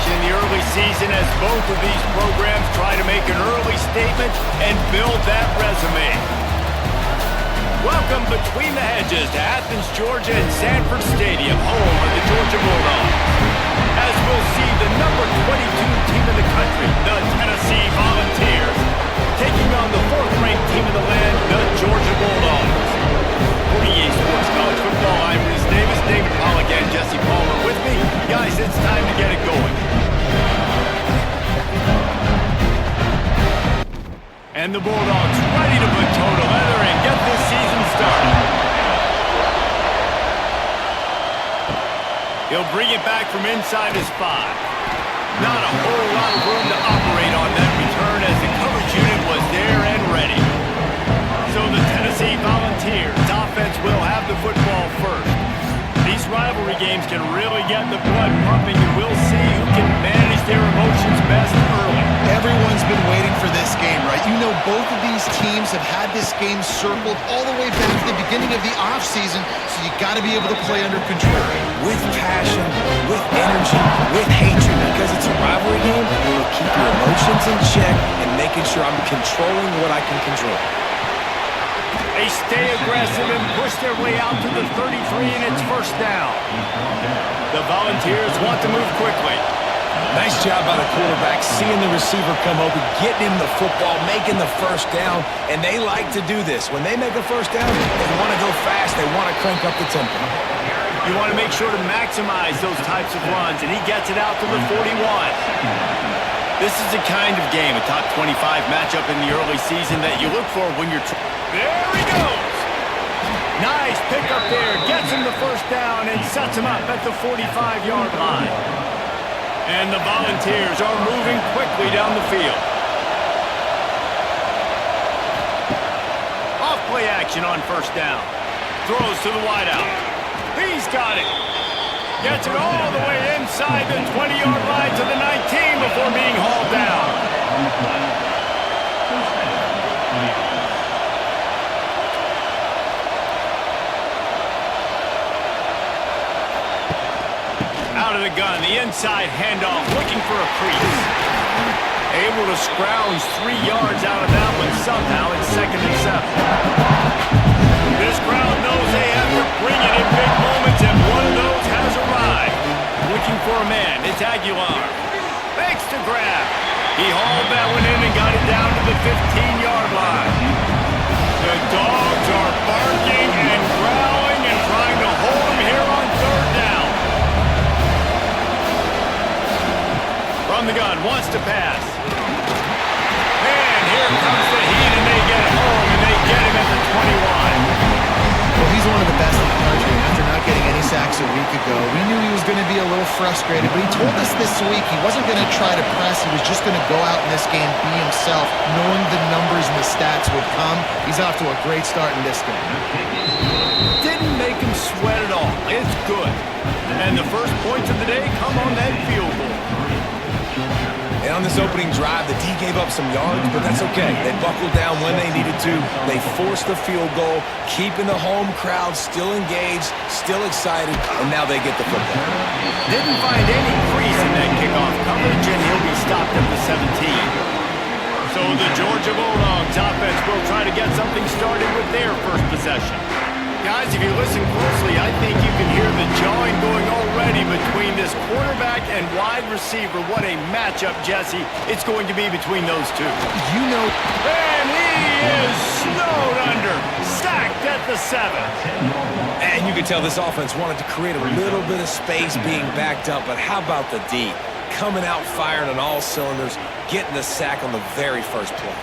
in the early season as both of these programs try to make an early statement and build that resume. Welcome between the hedges to Athens, Georgia and Sanford Stadium, home of the Georgia Bulldogs. As we'll see the number 22 team in the country, the Tennessee Volunteers, taking on the 4th-ranked team in the land, the Georgia Bulldogs. For EA Sports College Football, I'm Reese Davis, David Pollock and Jesse Palmer with me. Guys, it's time to get it going. And the Bulldogs ready to put total leather and get this season started. He'll bring it back from inside his 5. Not a whole lot of room to operate on that return as the coverage unit was there and ready. So the Tennessee Volunteers offense will have the football first. These rivalry games can really get the blood pumping, and we'll see who can manage their emotions best early. Everyone's been waiting for this game, right? You know, both of these teams have had this game circled all the way back to the beginning of the offseason, so you got to be able to play under control. With passion, with energy, with hatred, because it's a rivalry game, you will keep your emotions in check and making sure I'm controlling what I can control. They stay aggressive and push their way out to the 33, and it's first down. The Volunteers want to move quickly. Nice job by the quarterback, seeing the receiver come open, getting him the football, making the first down, and they like to do this. When they make a first down, they want to go fast, they want to crank up the tempo. You want to make sure to maximize those types of runs, and he gets it out to the 41. This is the kind of game, a top 25 matchup in the early season that you look for when you're... There he goes! Nice pickup there, gets him the first down and sets him up at the 45-yard line. And the Volunteers are moving quickly down the field. Off play action on first down. Throws to the wideout. He's got it. Gets it all the way inside the 20-yard line to the 19 before being hauled down. Out of the gun, the inside handoff, looking for a crease. Able to scrounge 3 yards out of that one somehow in 2nd and 7. This crowd knows they have to bring it in big moments, and one of those has arrived. Looking for a man, it's Aguilar. Makes the grab. He hauled that one in and got it down to the 15-yard line. The Dogs are barking and growling and trying to hold him here on 3rd down. From the gun, wants to pass. And here comes the heat, and they get home, and they get him at the 21. Well, he's one of the best in the country. After not getting any sacks a week ago, we knew he was going to be a little frustrated, but he told us this week he wasn't going to try to press. He was just going to go out in this game, be himself, knowing the numbers and the stats would come. He's off to a great start in this game. Didn't make him sweat at all. It's good. And the first points of the day come on that field goal. And on this opening drive, the D gave up some yards, but that's okay. They buckled down when they needed to. They forced the field goal, keeping the home crowd still engaged, still excited, and now they get the football. Didn't find any crease in that kickoff coverage, and he'll be stopped at the 17. So the Georgia Bulldogs offense will try to get something started with their first possession. Guys, if you listen closely, I think you can hear the jawing going already between this quarterback and wide receiver. What a matchup, Jesse, it's going to be between those two. You know... And he is snowed under, sacked at the 7. And you could tell this offense wanted to create a little bit of space being backed up, but how about the D? Coming out firing on all cylinders, getting the sack on the very first play.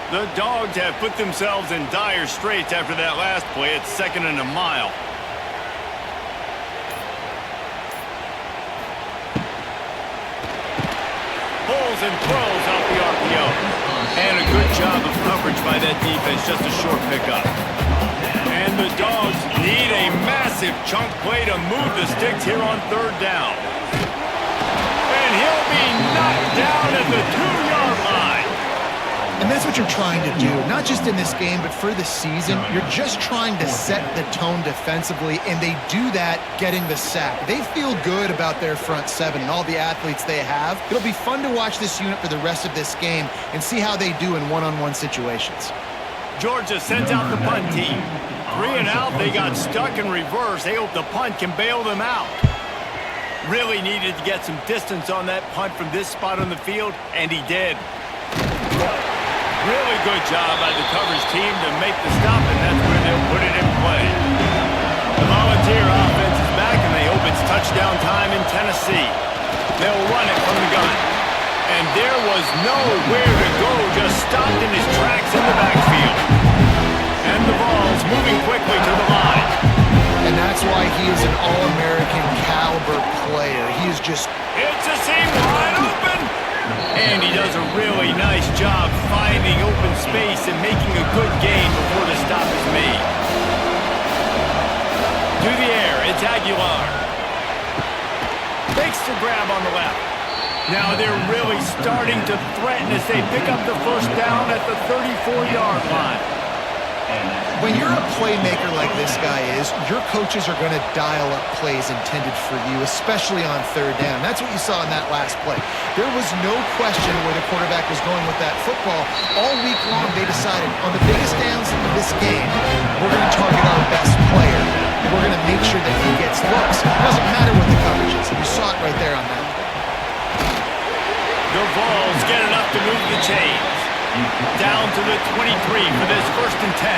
The Dogs have put themselves in dire straits after that last play. It's 2nd and a mile. Pulls and throws off the RPO. And a good job of coverage by that defense. Just a short pickup. And the Dogs need a massive chunk play to move the sticks here on 3rd down. And he'll be knocked down at the 2-yard line. And that's what you're trying to do, not just in this game, but for the season. You're just trying to set the tone defensively, and they do that getting the sack. They feel good about their front seven and all the athletes they have. It'll be fun to watch this unit for the rest of this game and see how they do in one-on-one situations. Georgia sends out the punt team. 3 and out, they got stuck in reverse. They hope the punt can bail them out. Really needed to get some distance on that punt from this spot on the field, and he did. Really good job by the coverage team to make the stop, and that's where they'll put it in play. The Volunteer offense is back, and they hope it's touchdown time in Tennessee. They'll run it from the gun. And there was nowhere to go, just stopped in his tracks in the backfield. And the ball's moving quickly to the line. And that's why he is an All-American caliber player. He is just... It's a seam wide open! And he does a really nice job finding open space and making a good gain before the stop is made. To the air, it's Aguilar. Makes the grab on the left. Now they're really starting to threaten as they pick up the first down at the 34-yard line. When you're a playmaker like this guy is, your coaches are going to dial up plays intended for you, especially on third down. That's what you saw in that last play. There was no question where the quarterback was going with that football. All week long, they decided, on the biggest downs of this game, we're going to target our best player, and we're going to make sure that he gets looks. It doesn't matter what the coverage is. You saw it right there on that play. The Vols get enough to move the chains. Down to the 23 for this 1st and 10.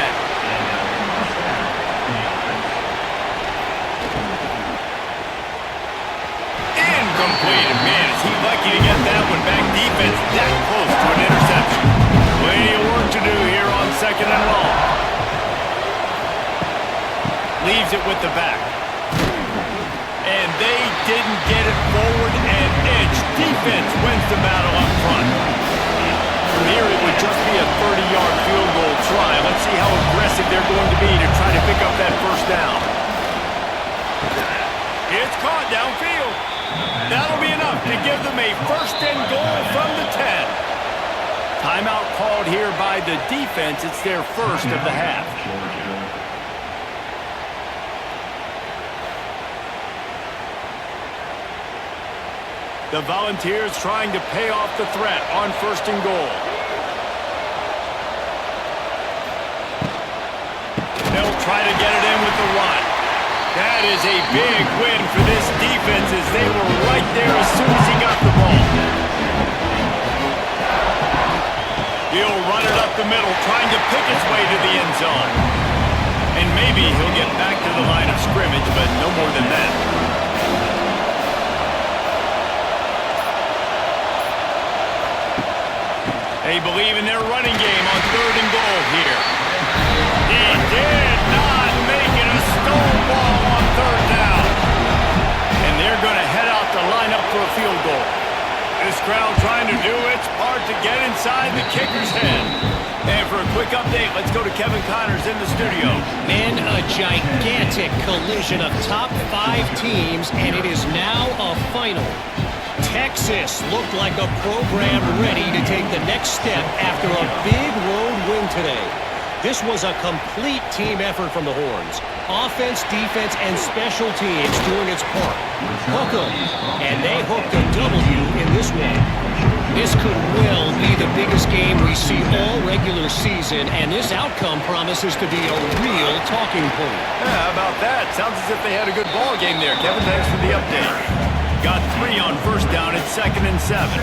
Incomplete. Man, is he lucky to get that one back. Defense that close to an interception. Plenty of work to do here on 2nd and long. Leaves it with the back. And they didn't get it forward and edge. Defense wins the battle up front. Here it would just be a 30-yard field goal try. Let's see how aggressive they're going to be to try to pick up that first down. It's caught downfield. That'll be enough to give them a 1st and goal from the 10. Timeout called here by the defense. It's their first of the half. The Volunteers trying to pay off the threat on 1st and goal. They'll try to get it in with the run. That is a big win for this defense as they were right there as soon as he got the ball. He'll run it up the middle, trying to pick his way to the end zone. And maybe he'll get back to the line of scrimmage, but no more than that. They believe in their running game on 3rd and goal here. He did not make it a stonewall on 3rd down. And they're going to head out to line up for a field goal. This crowd trying to do its part to get inside the kicker's head. And for a quick update, let's go to Kevin Connors in the studio. Man, a gigantic collision of top 5 teams, and it is now a final. Texas looked like a program ready to take the next step after a big road win today. This was a complete team effort from the Horns. Offense, defense, and special teams doing its part. Hook 'em, and they hooked a W in this one. This could well be the biggest game we see all regular season, and this outcome promises to be a real talking point. Yeah, how about that? Sounds as if they had a good ball game there. Kevin, thanks for the update. Got 3 on 1st down at 2nd and 7.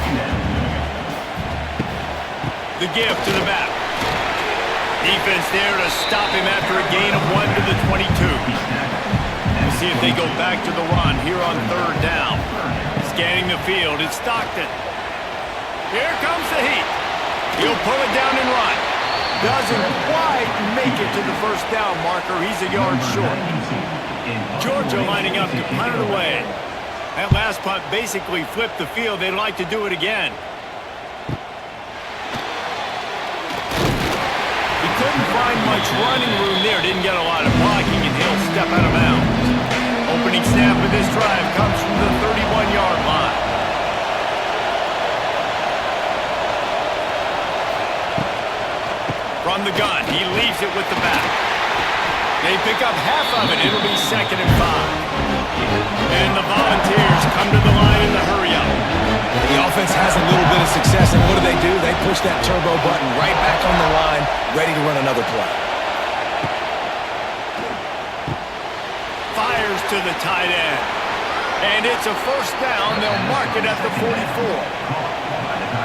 The give to the back. Defense there to stop him after a gain of 1 to the 22. We'll see if they go back to the run here on 3rd down. Scanning the field, it's Stockton. Here comes the heat. He'll pull it down and run. Doesn't quite make it to the first down marker. He's a yard short. Georgia lining up to punt it away. That last punt basically flipped the field. They'd like to do it again. He couldn't find much running room there. Didn't get a lot of blocking, and he'll step out of bounds. Opening snap of this drive comes from the 31-yard line. moves it with the back. They pick up half of it. It'll be 2nd and 5. And the Volunteers come to the line in the hurry-up. The offense has a little bit of success, and what do? They push that turbo button right back on the line, ready to run another play. Fires to the tight end. And it's a first down. They'll mark it at the 44.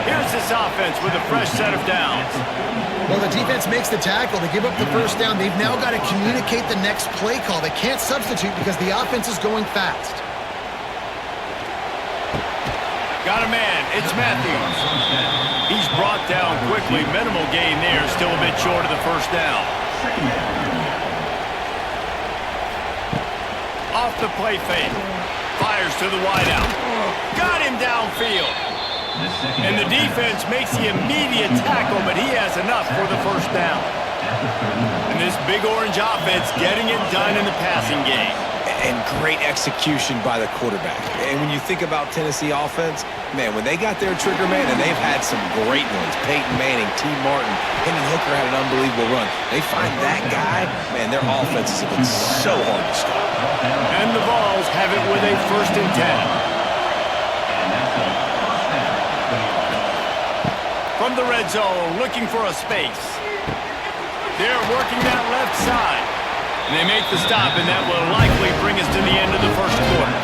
Here's this offense with a fresh set of downs. Well, the defense makes the tackle. They give up the first down. They've now got to communicate the next play call. They can't substitute because the offense is going fast. Got a man. It's Matthews. He's brought down quickly. Minimal gain there. Still a bit short of the first down. Off the play fake. Fires to the wideout. Got him downfield. And the defense makes the immediate tackle, but he has enough for the first down. And this big orange offense getting it done in the passing game. And great execution by the quarterback. And when you think about Tennessee offense, man, when they got their trigger man, and they've had some great ones. Peyton Manning, T. Martin, Hendon Hooker had an unbelievable run. They find that guy, man, their offenses have been so hard to stop. And the Vols have it with a 1st and 10. From the red zone, looking for a space. They're working that left side. And they make the stop, and that will likely bring us to the end of the first quarter.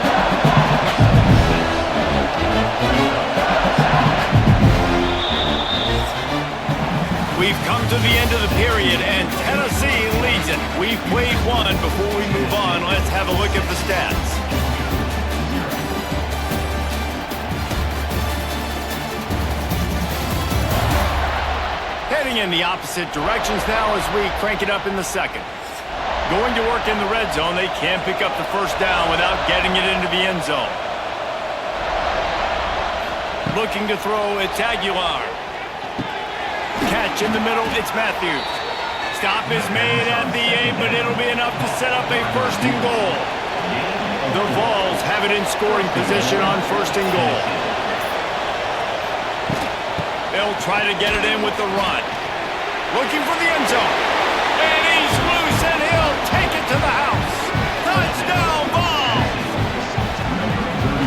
We've come to the end of the period, and Tennessee leads it. We've played one. Before we move on, let's have a look at the stats. Heading in the opposite directions now as we crank it up in the second. Going to work in the red zone. They can't pick up the first down without getting it into the end zone. Looking to throw, it's Aguilar. Catch in the middle, it's Matthews. Stop is made at the 8, but it'll be enough to set up a 1st and goal. The Vols have it in scoring position on 1st and goal. They'll try to get it in with the run. Looking for the end zone. And he's loose, and he'll take it to the house. Touchdown, Vols!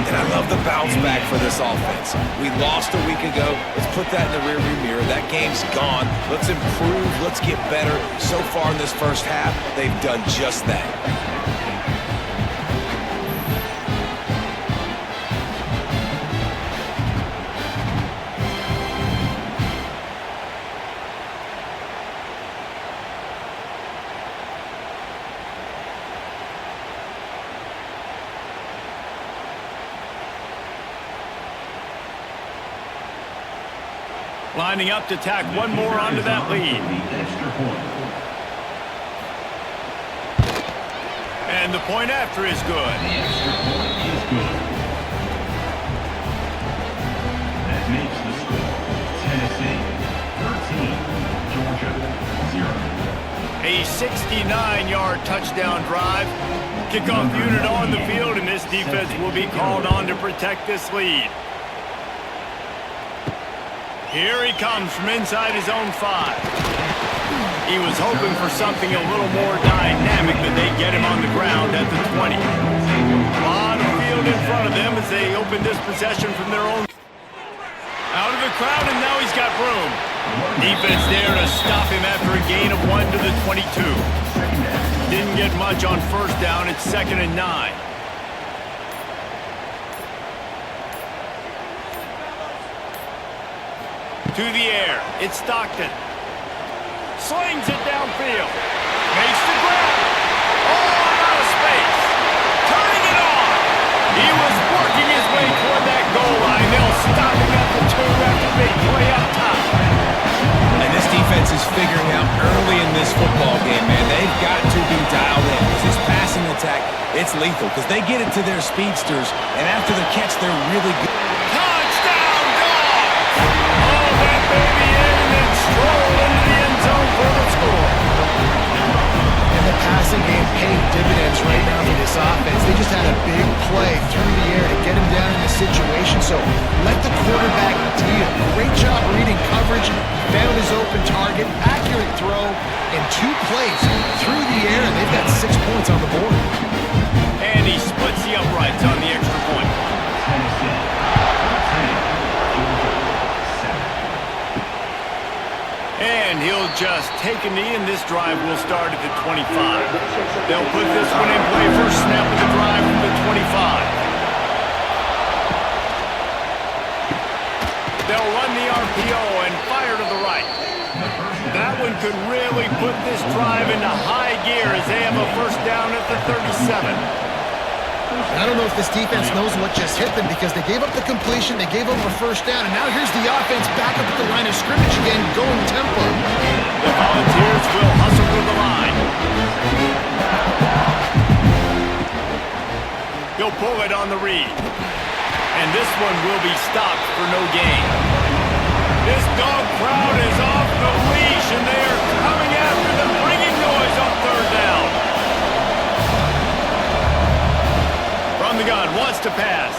And I love the bounce back for this offense. We lost a week ago. Let's put that in the rearview mirror. That game's gone. Let's improve. Let's get better. So far in this first half, they've done just that. Lining up to tack one more onto that lead. And the point after is good. The extra point is good. That makes the score Tennessee 13, Georgia 0. A 69-yard touchdown drive. Kickoff unit on the field, and this defense will be called on to protect this lead. Here he comes from inside his own 5. He was hoping for something a little more dynamic, but they get him on the ground at the 20. A lot of field in front of them as they open this possession from their own. Out of the crowd, and now he's got room. Defense there to stop him after a gain of 1 to the 22. Didn't get much on first down. It's 2nd and 9. To the air, it's Stockton. Slings it downfield. Makes the grab. All out of space. Turning it on. He was working his way toward that goal line. They'll stop him at the 2 after big play up top. And this defense is figuring out early in this football game, man. They've got to be dialed in. This passing attack, it's lethal because they get it to their speedsters, and after the catch, they're really good. Touchdown, Dogs! Oh, that baby in and then stroll into the end zone for the score. And the passing game paid dividends right now for this offense. They just had a big play through the air to get him down in the situation, so let the quarterback deal. Great job reading coverage, found his open target, accurate throw, and 2 plays through the air, and they've got 6 points on the board. And he splits the uprights on the extra point. And he'll just take a knee, and this drive will start at the 25. They'll put this one in play first snap of the drive from the 25. They'll run the RPO and fire to the right. That one could really put this drive into high gear as they have a first down at the 37. I don't know if this defense knows what just hit them because they gave up the completion, they gave up a first down, and now here's the offense back up at the line of scrimmage again, going tempo. The Volunteers will hustle to the line. He'll pull it on the read. And this one will be stopped for no gain. This dog crowd is off the leash, and they are coming after them, bringing noise on third down. From the gun, wants to pass.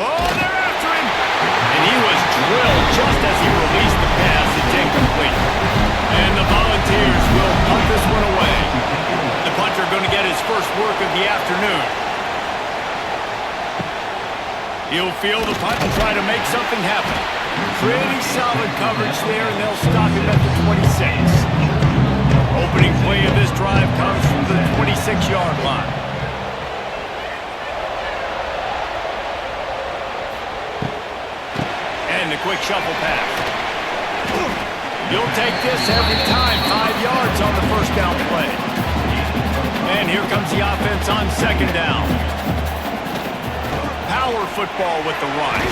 Oh, they're after him! And he was drilled just as he released the pass. It's incomplete. And the Volunteers will punt this one away. The punter going to get his first work of the afternoon. He'll field the punt and try to make something happen. Pretty solid coverage there, and they'll stop him at the 26. Opening play of this drive comes from the 26-yard line. And the quick shuffle pass. You'll take this every time. 5 yards on the first down play. And here comes the offense on second down. Power football with the run.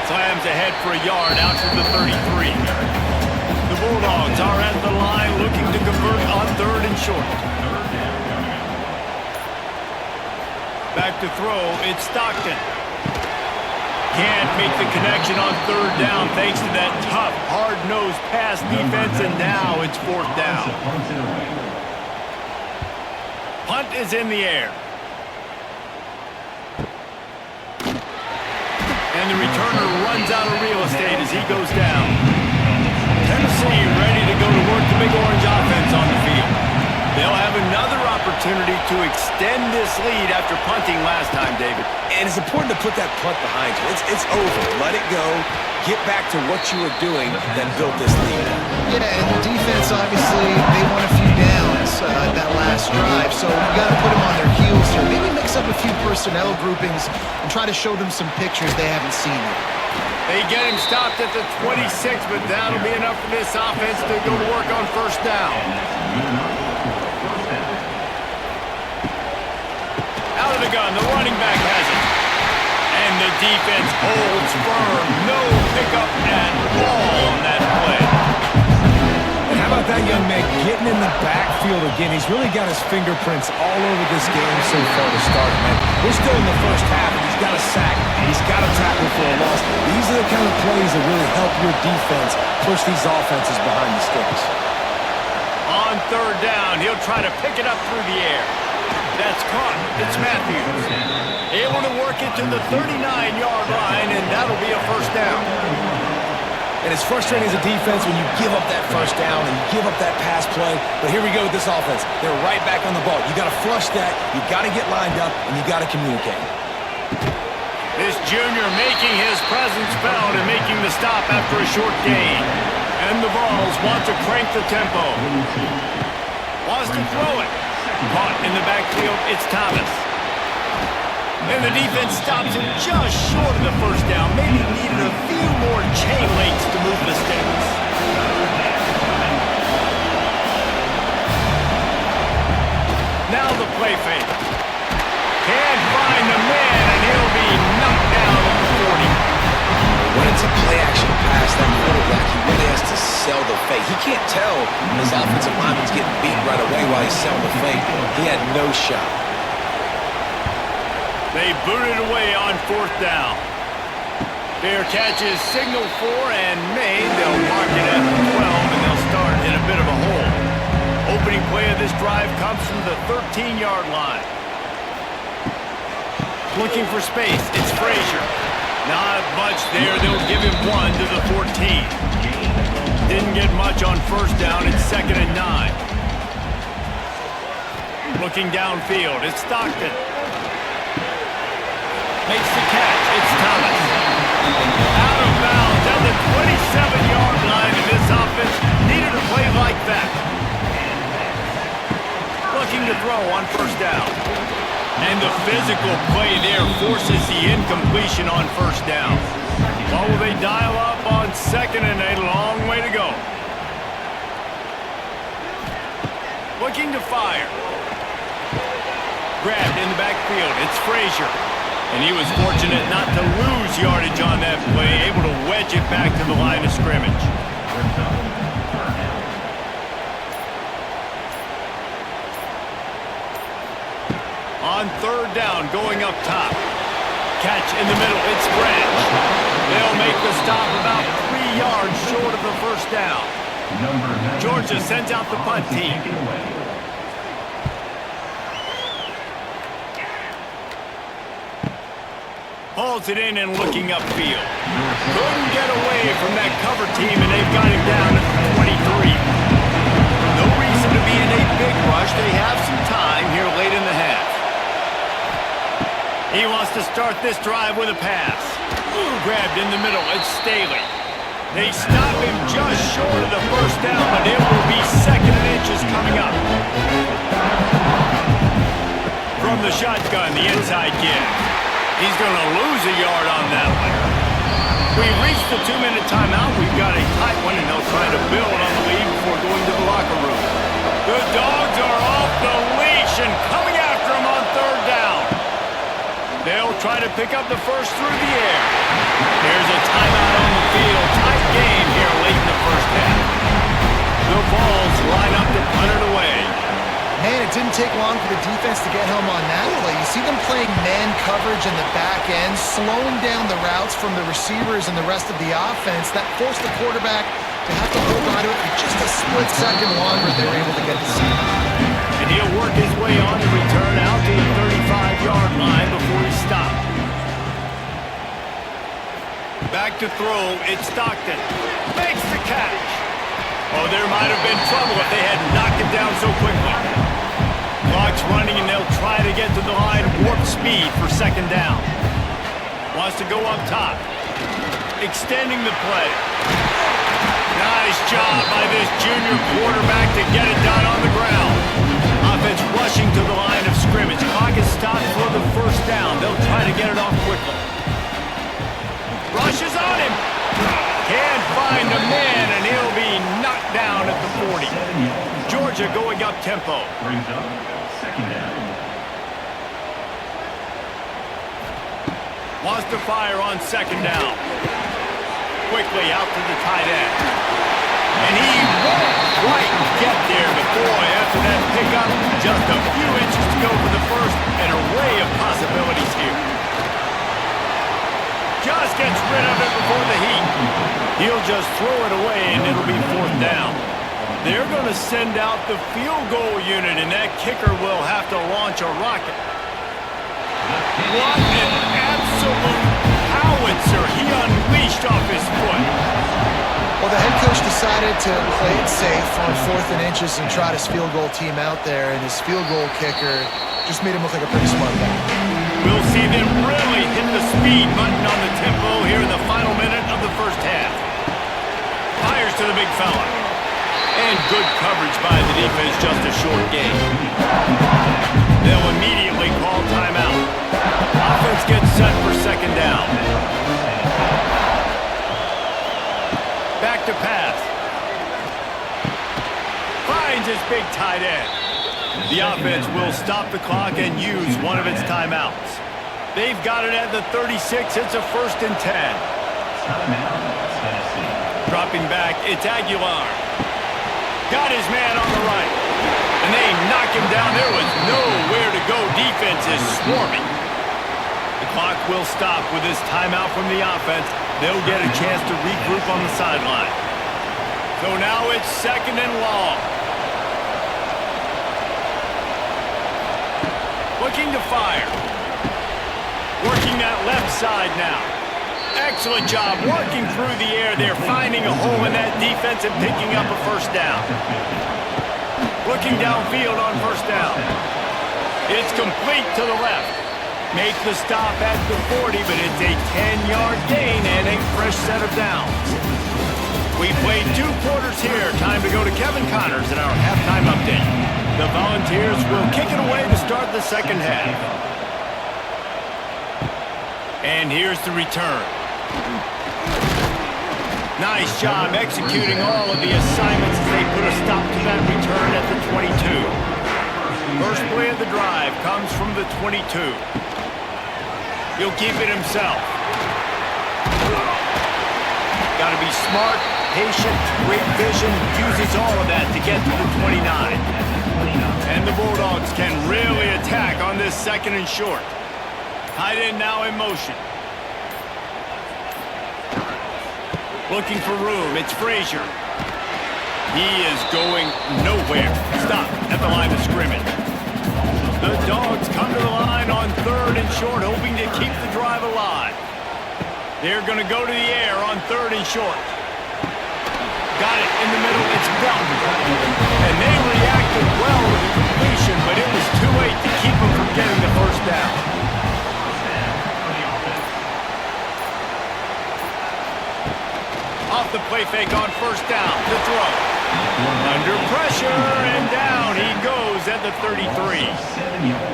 Slams ahead for a yard out to the 33. The Bulldogs are at the line looking to convert on third and short. Back to throw, it's Stockton. Can't make the connection on third down thanks to that tough, hard-nosed pass defense, and now it's fourth down. Punt is in the air. And the returner runs out of real estate as he goes down. Tennessee ready to go to work the Big Orange offense on the field. They'll have another opportunity to extend this lead after punting last time, David. And it's important to put that punt behind you. It's over. Let it go. Get back to what you were doing that built this lead. Yeah, and the defense, obviously, they won a few downs that last drive, so you got to put them on their heels here. Maybe mix up a few personnel groupings and try to show them some pictures they haven't seen yet. They get him stopped at the 26, but that'll be enough for this offense to go to work on first down. Out of the gun, the running back has it. And the defense holds firm. No pickup at all on that play. And how about that young man getting in the backfield again? He's really got his fingerprints all over this game so far to start, man. We're still in the first half, and he's got a sack. He's got a tackle for a loss. These are the kind of plays that really help your defense push these offenses behind the sticks. On third down, he'll try to pick it up through the air. That's caught. It's Matthews. Able to work it to the 39-yard line, and that'll be a first down. And it's frustrating as a defense when you give up that first down and you give up that pass play. But here we go with this offense. They're right back on the ball. You got to flush that. You got to get lined up, and you got to communicate. This junior making his presence felt and making the stop after a short gain. And the Vols want to crank the tempo. Wants to throw it. Caught in the backfield, it's Thomas. And the defense stops him just short of the first down. Maybe needed a few more chain links to move the sticks. Now the play fake. Can't find the man, and he'll be knocked down at the 40. When it's a play-action pass, that quarterback, he really has to sell the fake. He can't tell his offensive lineman's getting beat right away while he's selling the fake. He had no shot. They booted away on fourth down. Their catch is signaled for and made. They'll mark it at the 12, and they'll start in a bit of a hole. Opening play of this drive comes from the 13-yard line. Looking for space. It's Frazier. Not much there. They'll give him 1 to the 14. Didn't get much on first down. It's 2nd and 9. Looking downfield. It's Stockton. Makes the catch. It's Thomas. Out of bounds at the 27-yard line, and this offense needed a play like that. Looking to throw on first down. And the physical play there forces the incompletion on first down. What will they dial up on 2nd and 8? Long way to go. Looking to fire. Grabbed in the backfield. It's Frazier. And he was fortunate not to lose yardage on that play, able to wedge it back to the line of scrimmage. On 3rd down, going up top. Catch in the middle, it's Branch. They'll make the stop about 3 yards short of the first down. Georgia sends out the punt team. Hauls it in and looking upfield. Couldn't get away from that cover team, and they've got him down at the 23. No reason to be in a big rush. They have some time here late in the half. He wants to start this drive with a pass. Grabbed in the middle. It's Staley. They stop him just short of the first down, but it will be 2nd and inches coming up. From the shotgun, the inside give. He's going to lose a yard on that one. We've reached the 2-minute timeout. We've got a tight one, and they'll try to build on the lead before going to the locker room. The Dogs are off the leash and coming after him on 3rd down. They'll try to pick up the first through the air. There's a timeout on the field. Tight game here late in the first half. The Vols line up to punt it away. Man, it didn't take long for the defense to get home on that play. You see them playing man coverage in the back end, slowing down the routes from the receivers and the rest of the offense. That forced the quarterback to have to hold on to it for just a split second longer. They were able to get the sack. And he'll work his way on the return out to the 35-yard line before he stopped. Back to throw, it's Stockton. Makes the catch. Oh, there might have been trouble if they had knocked him down so quickly. Clock's running, and they'll try to get to the line warp speed for 2nd down. Wants to go up top. Extending the play. Nice job by this junior quarterback to get it done on the ground. Offense rushing to the line of scrimmage. Clock is stopped for the first down. They'll try to get it off quickly. Rushes on him. Can't find a man, and he'll be knocked down at the 40. Georgia going up tempo. Brings up 2nd down. Wants to fire on 2nd down. Quickly out to the tight end. And he won't quite get there, but boy, after that pickup, just a few inches to go for the first. An array of possibilities here. Just gets rid of it before the heat. He'll just throw it away, and it'll be 4th down. They're going to send out the field goal unit, and that kicker will have to launch a rocket. What an absolute howitzer he unleashed off his foot. Well, the head coach decided to play it safe on 4th and inches and trot his field goal team out there, and his field goal kicker just made him look like a pretty smart guy. We'll see them really hit the speed button on the tempo here in the final minute of the first half. Fires to the big fella. And good coverage by the defense, just a short game. They'll immediately call timeout. Offense gets set for 2nd down. Back to pass. Finds his big tight end. The offense will stop the clock and use one of its timeouts. They've got it at the 36. It's a 1st and 10. Dropping back, it's Aguilar. Got his man on the right. And they knock him down. There was nowhere to go. Defense is swarming. The clock will stop with this timeout from the offense. They'll get a chance to regroup on the sideline. So now it's 2nd and long. Looking to fire. Working that left side now. Excellent job working through the air there, finding a hole in that defense and picking up a first down. Looking downfield on first down. It's complete to the left. Make the stop at the 40, but it's a 10-yard gain and a fresh set of downs. We played 2 quarters here. Time to go to Kevin Connors in our halftime update. The Volunteers will kick it away to start the second half. And here's the return. Nice job executing all of the assignments as they put a stop to that return at the 22. First play of the drive comes from the 22. He'll keep it himself. Got to be smart, patient, great vision, uses all of that to get to the 29. And the Bulldogs can really attack on this second and short. Tight end now in motion. Looking for room, it's Frazier. He is going nowhere. Stop at the line of scrimmage. The Dogs come to the line on 3rd and short, hoping to keep the drive alive. They're going to go to the air on 3rd and short. Got it in the middle, it's Belton. And they reacted well to the completion, but it was too late to keep them from getting the first down. Off the play fake on first down, the throw. Under pressure, and down he goes at the 33.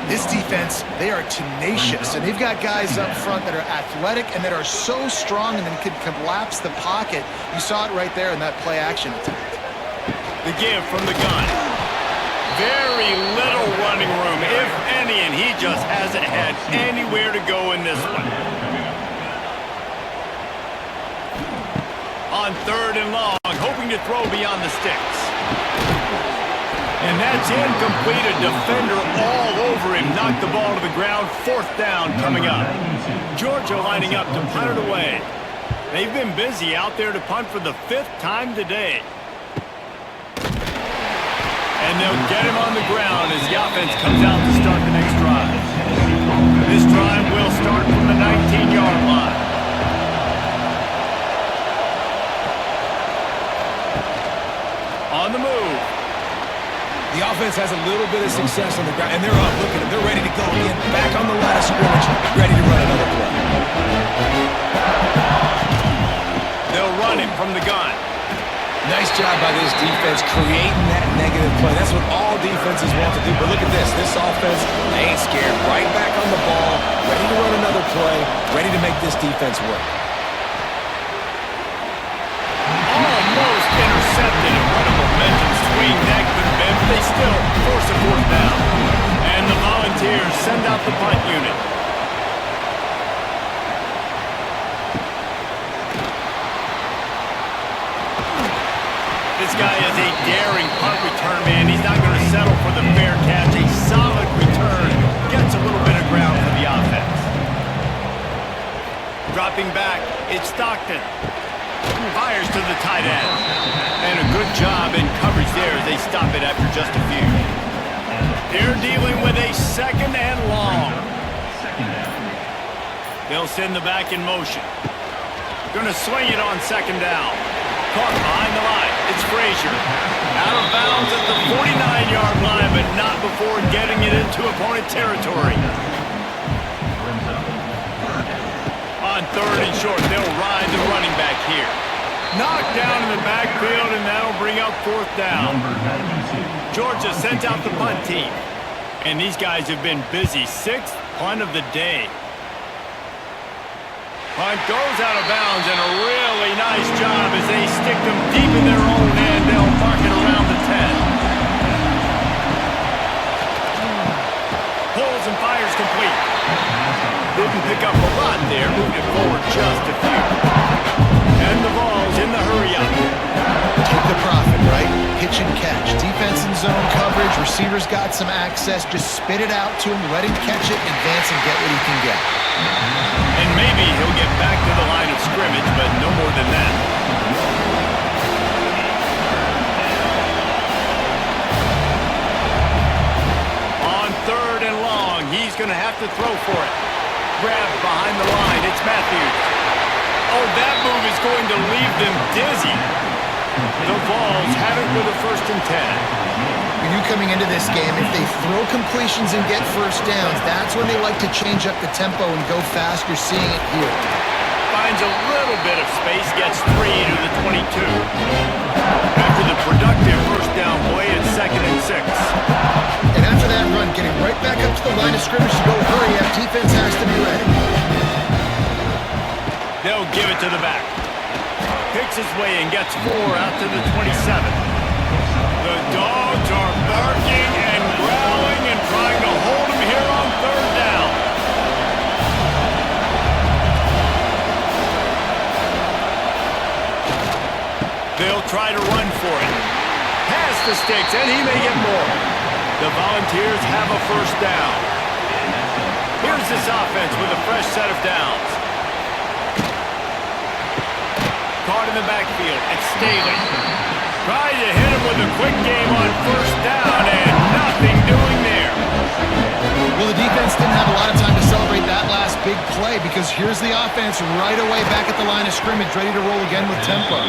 This defense, they are tenacious, and they've got guys up front that are athletic and that are so strong and then can collapse the pocket. You saw it right there in that play action attempt. The give from the gun. Very little running room, if any, and he just hasn't had anywhere to go in this one. On 3rd and long, hoping to throw beyond the sticks. And that's incomplete. A defender all over him. Knocked the ball to the ground. 4th down coming up. Georgia lining up to punt it away. They've been busy out there to punt for the 5th time today. And they'll get him on the ground as the offense comes out to start the next drive. This drive will start from the 19-yard line. On the move. The offense has a little bit of success on the ground, and they're up. Look at them. They're ready to go again. Back on the line of scrimmage, ready to run another play. They'll run him from the gun. Nice job by this defense creating that negative play. That's what all defenses want to do. But look at this. This offense, they ain't scared. Right back on the ball, ready to run another play, ready to make this defense work. Almost intercepted, and what a momentum swing that could have been, but they still force a 4th down. And the Volunteers send out the punt unit. This guy is a daring punt return man. He's not going to settle for the fair catch. A solid return gets a little bit of ground for the offense. Dropping back, it's Stockton. Fires to the tight end. And a good job in coverage there as they stop it after just a few. They're dealing with a 2nd and long. They'll send the back in motion. Going to swing it on 2nd down. Caught behind the line. It's Frazier. Out of bounds at the 49-yard line, but not before getting it into opponent territory. On 3rd and short, they'll ride the running back here. Knocked down in the backfield, and that'll bring up 4th down. Georgia sent out the punt team. And these guys have been busy. 6th punt of the day. Punt goes out of bounds, and a really nice job as they stick them deep in their own end. They'll mark it around the 10. Pulls and fires complete. Didn't pick up a lot there, moving it forward just a few. And the ball's in the hurry-up. Take the profit, right? Pitch and catch. Defense in zone coverage. Receivers got some access. Just spit it out to him. Let him catch it, advance, and get what he can get. And maybe he'll get back to the line of scrimmage, but no more than that. On 3rd and long, he's going to have to throw for it. grab behind the line. It's Matthews. Oh, that move is going to leave them dizzy. The Vols have it with a 1st and 10. We knew coming into this game, if they throw completions and get first downs, that's when they like to change up the tempo and go fast. You're seeing it here. Finds a little bit of space, gets 3 to the 22. After the productive first down play, it's 2nd and 6. And after that run, getting right back up to the line of scrimmage to go hurry up, defense has to be ready. They'll give it to the back. Picks his way and gets 4 out to the 27. The Dogs are barking and growling and trying to hold him here on 3rd down. They'll try to run for it. Pass the sticks, and he may get more. The Volunteers have a 1st down. Here's this offense with a fresh set of downs. Caught in the backfield. It's Staley. Tried to hit him with a quick game on 1st down, and nothing doing there. Well, the defense didn't have a lot of time to celebrate that last big play because here's the offense right away back at the line of scrimmage, ready to roll again with tempo.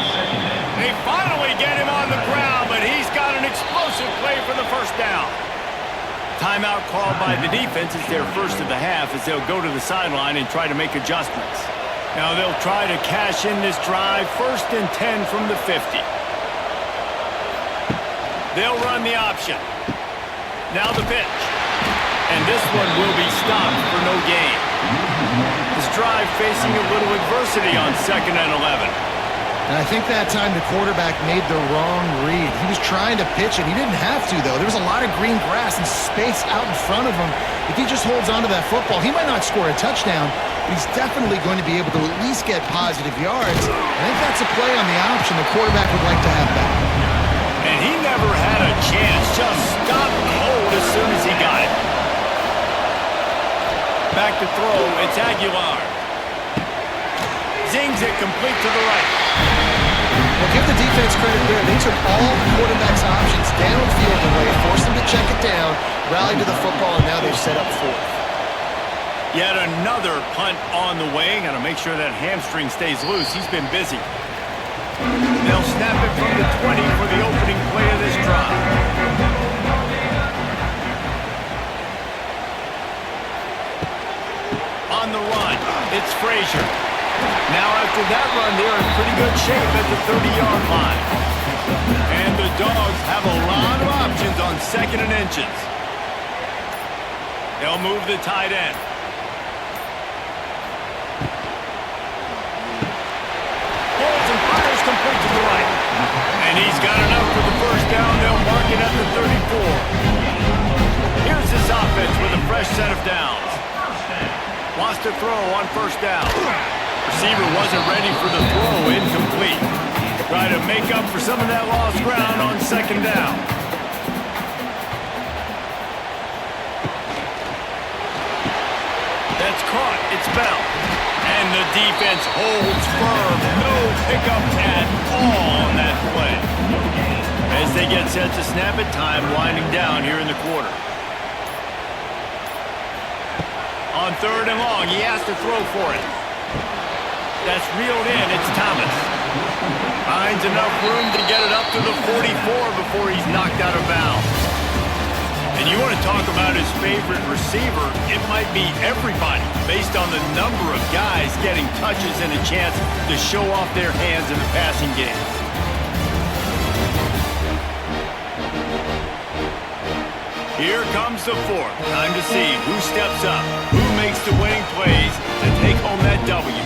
They finally get him on the ground, but he's got an explosive play for the 1st down. Timeout called by the defense is their first of the half as they'll go to the sideline and try to make adjustments. Now they'll try to cash in this drive, 1st and 10 from the 50. They'll run the option. Now the pitch. And this one will be stopped for no gain. This drive facing a little adversity on 2nd and 11. And I think that time the quarterback made the wrong read. He was trying to pitch it. He didn't have to, though. There was a lot of green grass and space out in front of him. If he just holds onto that football, he might not score a touchdown, but he's definitely going to be able to at least get positive yards. I think that's a play on the option the quarterback would like to have back. And he never had a chance. Just stopped cold as soon as he got it. Back to throw. It's Aguilar. Zings it complete to the right. Well, give the defense credit there. They took all the quarterback's options downfield away, forced them to check it down, rallied to the football, and now they've set up 4th. Yet another punt on the way. Got to make sure that hamstring stays loose. He's been busy. They'll snap it from the 20 for the opening play of this drive. On the run, it's Frazier. Now after that run, they're in pretty good shape at the 30-yard line. And the Dogs have a lot of options on 2nd and inches. They'll move the tight end. Pulls and fires complete to the right. And he's got enough for the 1st down. They'll mark it at the 34. Here's this offense with a fresh set of downs. Wants to throw on 1st down. Receiver wasn't ready for the throw, incomplete. Try to make up for some of that lost ground on 2nd down. That's caught. It's Bell. And the defense holds firm. No pickup at all on that play. As they get set to snap it, time winding down here in the quarter. On 3rd and long, he has to throw for it. That's reeled in. It's Thomas. Finds enough room to get it up to the 44 before he's knocked out of bounds. And you want to talk about his favorite receiver, it might be everybody based on the number of guys getting touches and a chance to show off their hands in the passing game. Here comes the 4th. Time to see who steps up, who makes the winning plays to take home that W.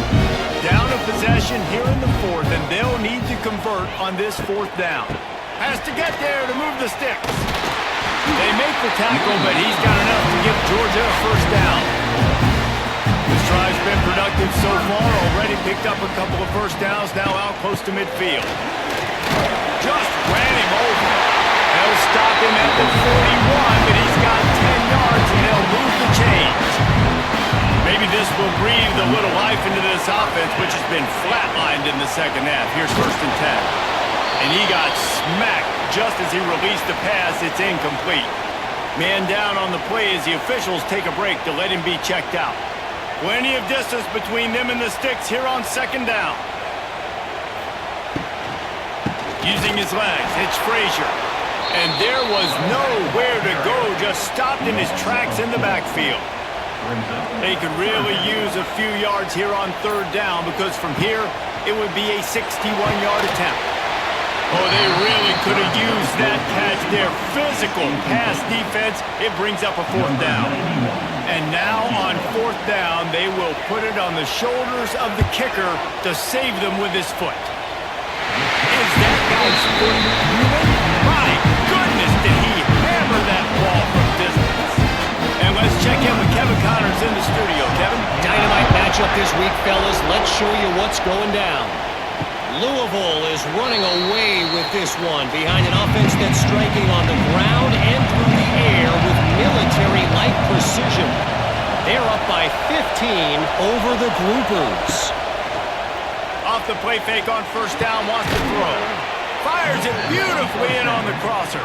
Down a possession here in the 4th, and they'll need to convert on this 4th down. Has to get there to move the sticks. They make the tackle, but he's got enough to give Georgia a 1st down. This drive's been productive so far, already picked up a couple of 1st downs, now out close to midfield. Just ran him over. They'll stop him at the 41, but he's got 10 yards, and they'll move the chains. Maybe this will breathe a little life into this offense, which has been flatlined in the 2nd half. Here's 1st and 10. And he got smacked just as he released the pass. It's incomplete. Man down on the play as the officials take a break to let him be checked out. Plenty of distance between them and the sticks here on second down. Using his legs, it's Frazier. And there was nowhere to go, just stopped in his tracks in the backfield. They could really use a few yards here on third down because from here, it would be a 61-yard attempt. Oh, they really could have used that catch there. Physical pass defense, it brings up a fourth down. And now on fourth down, they will put it on the shoulders of the kicker to save them with his foot. Is that guy's foot human? My goodness, did he hammer that ball from distance. And let's check in with Kevin Connors in the studio. Kevin? Dynamite matchup this week, fellas. Let's show you what's going down. Louisville is running away with this one behind an offense that's striking on the ground and through the air with military-like precision. They're up by 15 over the Groupers. Off the play fake on first down, wants to throw. Fires it beautifully in on the crosser.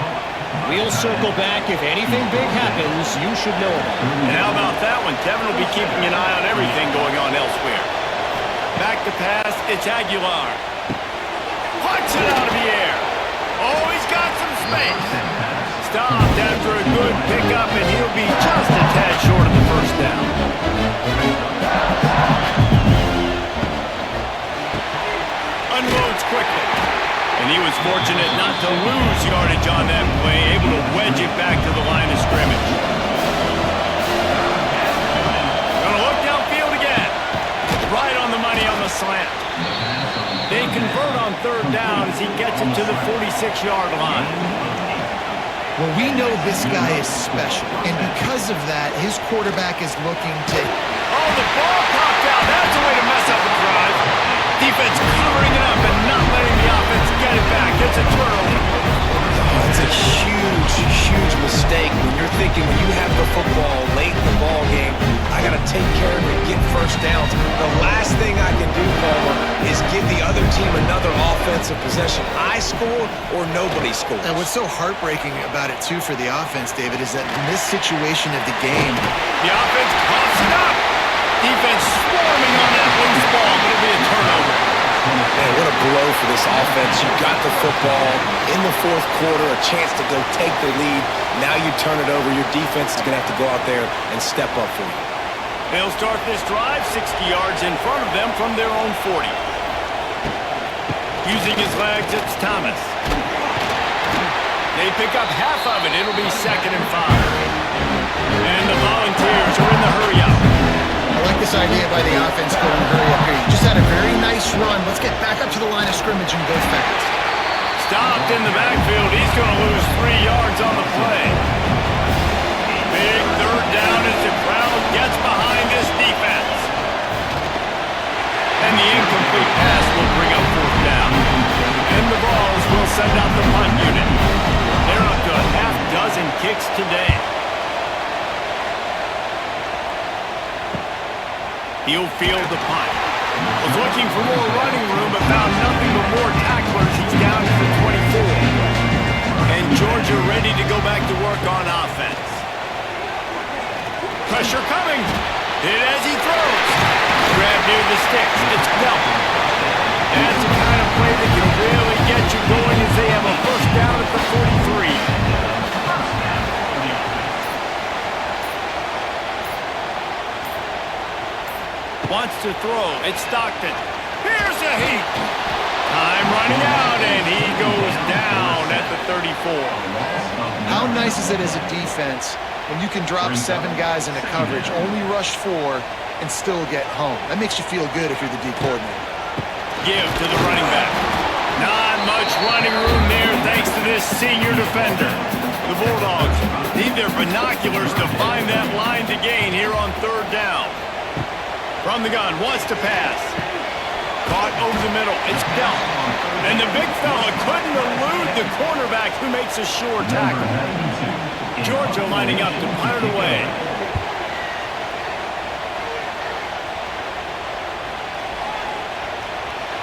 We'll circle back. If anything big happens, you should know about it. And how about that one? Kevin will be keeping an eye on everything going on elsewhere. Back to pass, it's Aguilar. Punch it out of the air. Oh, he's got some space. Stopped after a good pickup, and he'll be just a tad short of the first down. Unloads quickly. And he was fortunate not to lose yardage on that play, able to wedge it back to the line of scrimmage. Gonna look downfield again. Right on the money on the slant. They convert on third down as he gets it to the 46-yard line. Well, we know this guy is special, and because of that, his quarterback is looking to... Oh, the ball popped out. That's a way to mess up a drive. Defense covering it up and not letting the offense get it back. It's a turnover. That's a huge, huge mistake when you're thinking when you have the football late in the ball game, I got to take care of it, get first downs. The last thing I can do, Palmer, is give the other team another offensive possession. I score or nobody scores. And what's so heartbreaking about it, too, for the offense, David, is that in this situation of the game... The offense coughs it up. Defense swarming on that loose ball, but it'll be a turnover. Man, what a blow for this offense. You got the football in the fourth quarter, a chance to go take the lead. Now you turn it over. Your defense is going to have to go out there and step up for you. They'll start this drive 60 yards in front of them from their own 40. Using his legs, it's Thomas. They pick up half of it. It'll be 2nd and 5. And the Volunteers are in the hurry-up. I like this idea by the offense going hurry up here. You just had a very nice run. Let's get back up to the line of scrimmage and go fast. Stopped in the backfield. He's going to lose 3 yards on the play. Big third down as the crowd gets behind this defense. And the incomplete pass will bring up fourth down. And the Vols will send out the punt unit. They're up to a half dozen kicks today. He'll field the punt. Was looking for more running room, but found nothing but more tacklers. He's down to the 24. And Georgia ready to go back to work on offense. Pressure coming. Hit as he throws. Grab near the sticks. It's Belton. That's the kind of play that can really get you going as they have a first down at the 43. Wants to throw. It's Stockton. Here's a heat. Time running out, and he goes down at the 34. How nice is it as a defense when you can drop 7 guys into coverage, only rush 4, and still get home? That makes you feel good if you're the D coordinator. Give to the running back. Not much running room there thanks to this senior defender. The Bulldogs need their binoculars to find that line to gain here on third down. From the gun, wants to pass. Caught over the middle. It's Belton. And the big fella couldn't elude the cornerback who makes a sure tackle. Georgia lining up to punt it away.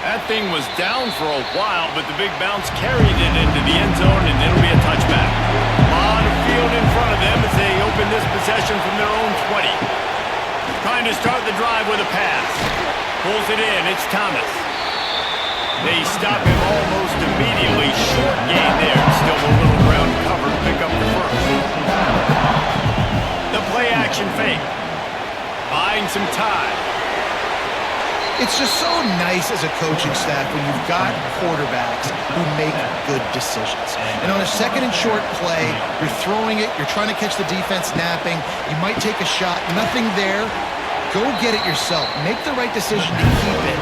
That thing was down for a while, but the big bounce carried it into the end zone, and it'll be a touchback. A lot of field in front of them as they open this possession from their own 20. Trying going to start the drive with a pass. Pulls it in. It's Thomas. They stop him almost immediately. Short gain there. Still a little ground cover to pick up the first. The play action fake. Buying some time. It's just so nice as a coaching staff when you've got quarterbacks who make good decisions. And on a second and short play, you're throwing it, you're trying to catch the defense napping, you might take a shot, nothing there. Go get it yourself. Make the right decision to keep it,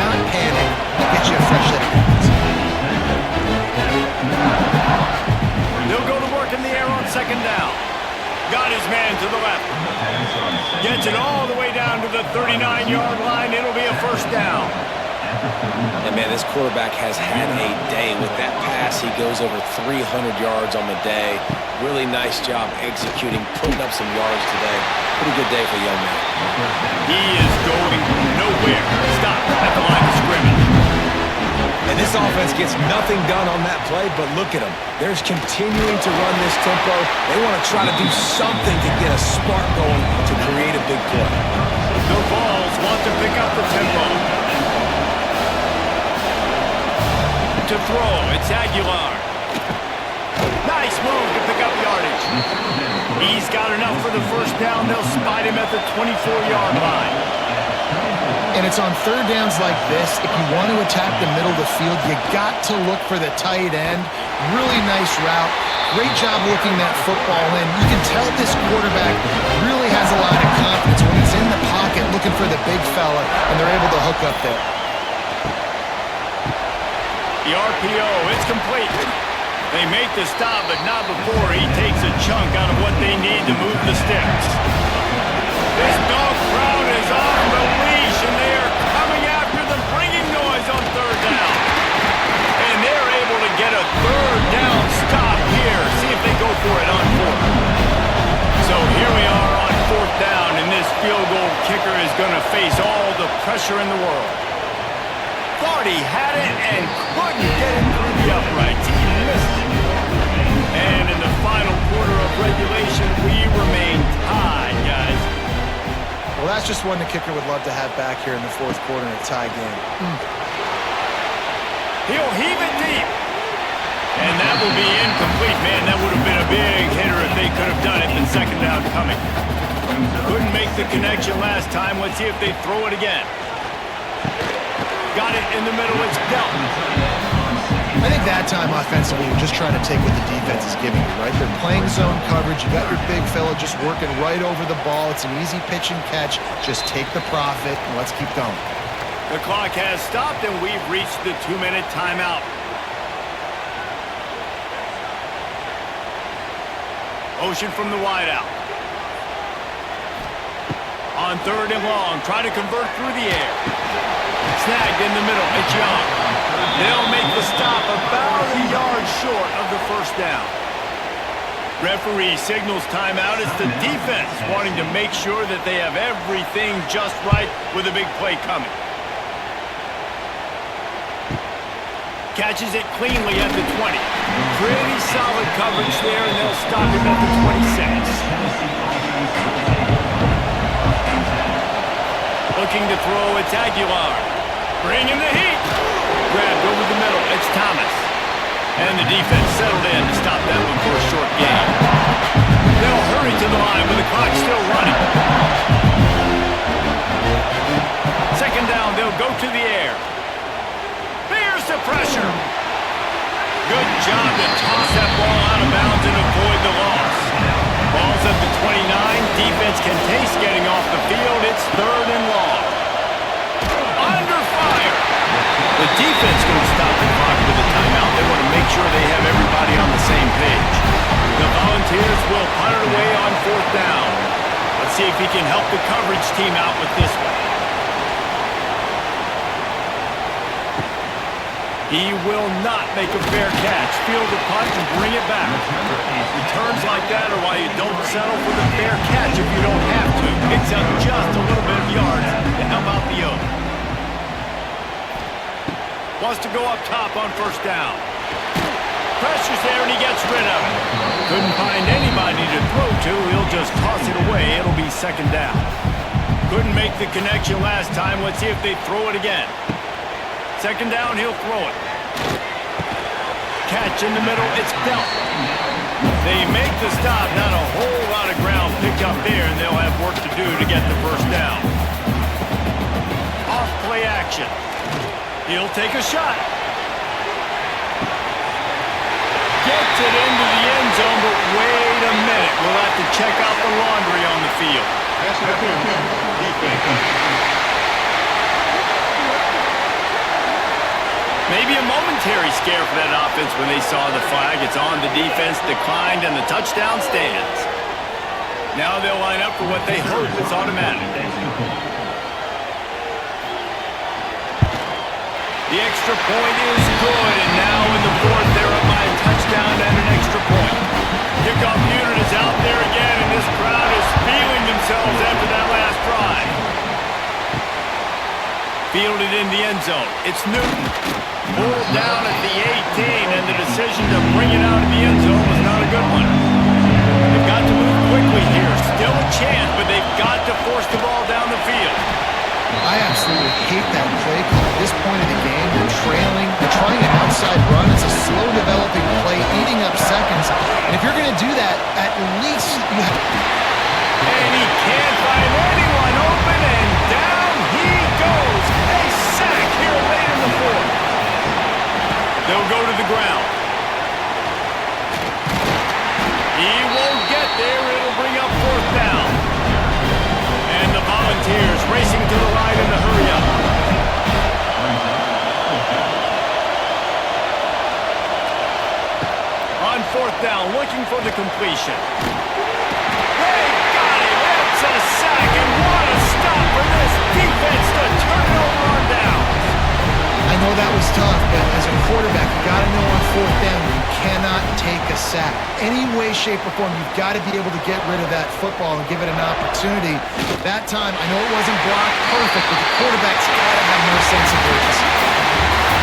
not panic, get you a fresh set of hands. They'll go to work in the air on second down. Got his man to the left. Gets it all the way down to the 39-yard line. It'll be a first down. And, man, this quarterback has had a day. With that pass, he goes over 300 yards on the day. Really nice job executing, putting up some yards today. Pretty good day for the young man. He is going nowhere. Stop at the line of scrimmage. And this offense gets nothing done on that play, but look at them. They're continuing to run this tempo. They want to try to do something to get a spark going to create a big play. The Vols want to pick up the tempo. To throw, it's Aguilar. Nice move to pick up yardage. He's got enough for the first down. They'll spot him at the 24-yard line. And it's on third downs like this, if you want to attack the middle of the field, you got to look for the tight end. Really nice route. Great job looking that football in. You can tell this quarterback really has a lot of confidence when he's in the pocket looking for the big fella, and they're able to hook up there. The RPO, it's complete. They make the stop, but not before he takes a chunk out of what they need to move the sticks. This dog crowd is off the leash, and they are coming after them, bringing noise on third down. And they're able to get a third down stop here. See if they go for it on fourth. So here we are on fourth down, and this field goal kicker is going to face all the pressure in the world. Thought he had it and couldn't get it through the uprights. He missed it. And in the final quarter of regulation, we remain tied, guys. Well, that's just one the kicker would love to have back here in the fourth quarter in a tie game. He'll heave it deep. And that will be incomplete. Man, that would have been a big hitter if they could have done it. The second down coming. Couldn't make the connection last time. Let's see if they throw it again. Got it in the middle. It's dealt. I think that time offensively, you're just trying to take what the defense is giving you, right? They're playing zone coverage. You got your big fella just working right over the ball. It's an easy pitch and catch. Just take the profit and let's keep going. The clock has stopped and we've reached the 2-minute timeout. Motion from the wideout. On third and long, try to convert through the air. Snagged in the middle. It's Young. They'll make the stop about a yard short of the first down. Referee signals timeout. It's the defense wanting to make sure that they have everything just right with a big play coming. Catches it cleanly at the 20. Pretty solid coverage there, and they'll stop him at the 26. Looking to throw, it's Aguilar. Bringing the heat. Grabbed over the middle, it's Thomas. And the defense settled in to stop that one for a short gain. They'll hurry to the line with the clock still running. Second down, they'll go to the air. There's the pressure. Good job to toss that ball out of bounds and avoid the loss. Ball's at the 29. Defense can taste getting off the field. It's third and long. Under fire. The defense going to stop the clock with a timeout. They want to make sure they have everybody on the same page. The Volunteers will punt it away on fourth down. Let's see if he can help the coverage team out with this one. He will not make a fair catch. Field the punt and bring it back. Returns like that are why you don't settle for the fair catch if you don't have to. Picks up just a little bit of yards to help out the yoke. Wants to go up top on first down. Pressure's there and he gets rid of it. Couldn't find anybody to throw to. He'll just toss it away. It'll be second down. Couldn't make the connection last time. Let's see if they throw it again. Second down, he'll throw it. Catch in the middle, it's Belt. They make the stop. Not a whole lot of ground picked up there, and they'll have work to do to get the first down. Off play action. He'll take a shot. Gets it into the end zone, but wait a minute. We'll have to check out the laundry on the field. Maybe a momentary scare for that offense when they saw the flag. It's on, the defense declined, and the touchdown stands. Now they'll line up for what they hope is automatic. The extra point is good, and now in the fourth, they're up by a touchdown and an extra point. Kickoff unit is out there again, and this crowd is feeling themselves after that last drive. Fielded in the end zone. It's Newton. Pulled down at the 18, and the decision to bring it out of the end zone was not a good one. They've got to move quickly here. Still a chance, but they've got to force the ball down the field. I absolutely hate that play call. At this point of the game, you're trailing, you're trying an outside run. It's a slow developing play, eating up seconds. And if you're going to do that, at least you have... And he can't find anyone open, and down he goes. A sack here late in the fourth. They'll go to the ground. He won't get there. It'll bring up fourth down. And the Volunteers racing to the line in the hurry-up. On fourth down, looking for the completion. They got him. It's a sack, and what a stop for this defense to turn it over on down. I know that was tough, but as a quarterback, you got to know on fourth down, you cannot take a sack. Any way, shape, or form, you've got to be able to get rid of that football and give it an opportunity. That time, I know it wasn't blocked perfect, but the quarterback's got to have more sense of urgency.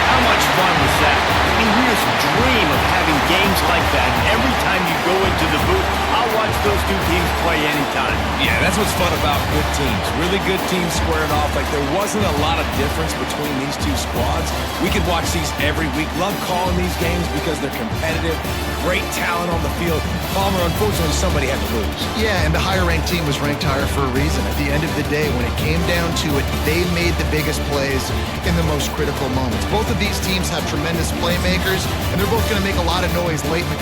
How much fun was that? I mean, we just dream of having games like that. Every time you go into the booth, I'll watch those two teams play anytime. Yeah, that's what's fun about good teams. Really good teams squaring off. Like, there wasn't a lot of difference between these two squads. We could watch these every week. Love calling these games because they're competitive. Great talent on the field. Palmer, unfortunately, somebody had to lose. Yeah, and the higher-ranked team was ranked higher for a reason. At the end of the day, when it came down to it, they made the biggest plays in the most critical moments. Both of these teams have tremendous playmakers, and they're both going to make a lot of noise late in the